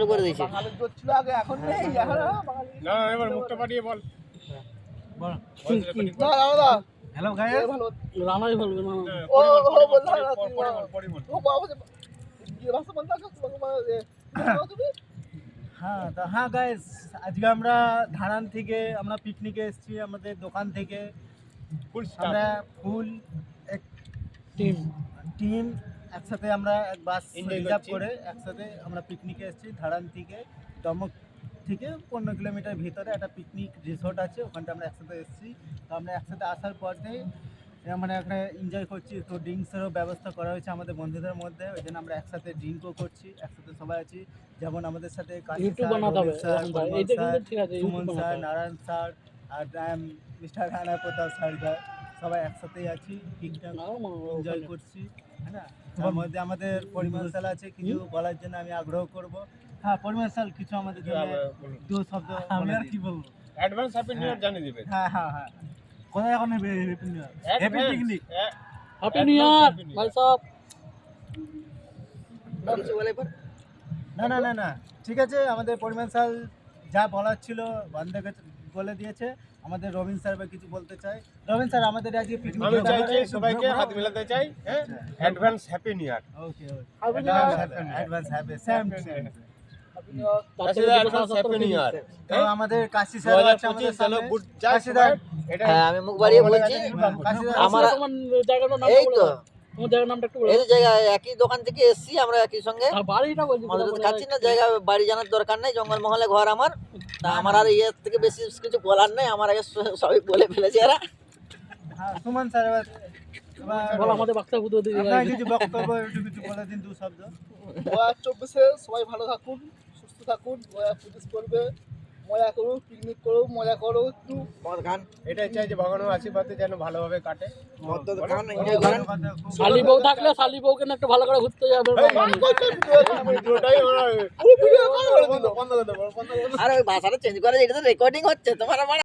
করে দিয়েছে। বাঙালির জোর ছিল আগে, এখন নেই। এখন বাঙালি না এবার মুখটা পাঠিয়ে বল। না দাদা हेलो गाइस ভালো राणा ही बोल ना ও ও বললা না তুই পরিমল ও বাবা ये ভাষা বলতা তুমি হ্যাঁ তো হ্যাঁ গাইস আজকে আমরা ধারান থেকে আমরা পিকনিকে এসেছি আমাদের দোকান থেকে ফুল আমরা ফুল এক টিম একসাথে আমরা এক বাস Enjoy রিজার্ভ করছি। করে একসাথে আমরা পিকনিকে এসেছি ধারান থেকে দমক থেকে 15 কিলোমিটার ভিতরে একটা পিকনিক রিসোর্ট আছে, ওখানটা আমরা একসাথে এসেছি। তো আমরা একসাথে আসার পরেই মানে এখানে এনজয় করছি, তো ড্রিঙ্কসেরও ব্যবস্থা করা হয়েছে আমাদের বন্ধুদের মধ্যে, ওই জন্য আমরা একসাথে ড্রিঙ্কও করছি, একসাথে সবাই আছি। যেমন আমাদের সাথে ইউটিউব বানাতে হবে এইটা কিন্তু ঠিক আছে, সুমন ইউটিউব স্যার, বানাতে হবে। নারায়ণ স্যার আর মিস্টার রানা প্রতাপ স্যার সবাই একসাথেই আছি, ঠিকঠাক এনজয় করছি, হ্যাঁ না। তার মধ্যে আমাদের পরিমল স্যার আছে, কিছু বলার জন্য আমি আগ্রহ করব। হ্যাঁ পরিমল স্যার কিছু আমাদের জন্য দু শব্দ আমি আর কি বলবো। অ্যাডভান্স হ্যাপি নিউ ইয়ার জানিয়ে দিবেন। হ্যাঁ হ্যাঁ হ্যাঁ কোথায় এখন happy new year happy picnic happy new year भाई साहब। কিছু বলে পর না না না না ঠিক আছে, আমাদের পরিমল স্যার যা বলার ছিল বান্ধবকে বলে দিয়েছে। আমাদের রবিন স্যার কিছু বলতে চাই। রবিন স্যার আমাদের আজকে পিকনিক আমি চাইছি সবাইকে হাত মিলাতে চাই। হ্যাঁ অ্যাডভান্স হ্যাপি নিউ ইয়ার। ওকে Happy New Year. Advance happy same happy new year. তো আমাদের কাশি স্যার আছে আমাদের 2025 চলো সামনে। গুড কাশি স্যার এটা হ্যাঁ আমি মুখ বাড়িয়ে বলছি কাশি স্যার আমার আমার জায়গাটার নাম এই তো তোমার জায়গার নামটা একটু বলো। এই জায়গায় একই দোকান থেকে এসেছি আমরা একই সঙ্গে বাড়িটা বলছি আমাদের তো কাছি না জায়গা, বাড়ি জানার দরকার নেই, জঙ্গল মহলে ঘর আমার। তা আমার আর ইয়ের থেকে বেশি কিছু বলার নেই, আমার আগে সবই বলে ফেলেছে এরা। হ্যাঁ সুমন স্যার এবার বলো আমাদের বাক্সা বুদ্ধ দিয়ে আপনার কিছু বক্তব্য একটু কিছু বলে দিন, দু শব্দ। 2024 সবাই ভালো থাকুন, সুস্থ থাকুন, 2025 করবে, মজা করুন, পিকনিক করো, মজা করো একটু। মদ খান, এটাই চাই যে ভগবানের আশীর্বাদে যেন ভালোভাবে কাটে। মদ তো খান, এনজয় করেন। শালি বউ থাকলে শালি বউকে না একটু ভালো করে ঘুরতে যাবে। ভিডিওটাই আমরা ভিডিও কল করে দিল, বন্ধ করে দেবো, বন্ধ করে দেবো। আর ওই ভাষাটা চেঞ্জ করে, এটা তো রেকর্ডিং হচ্ছে তোমার আমার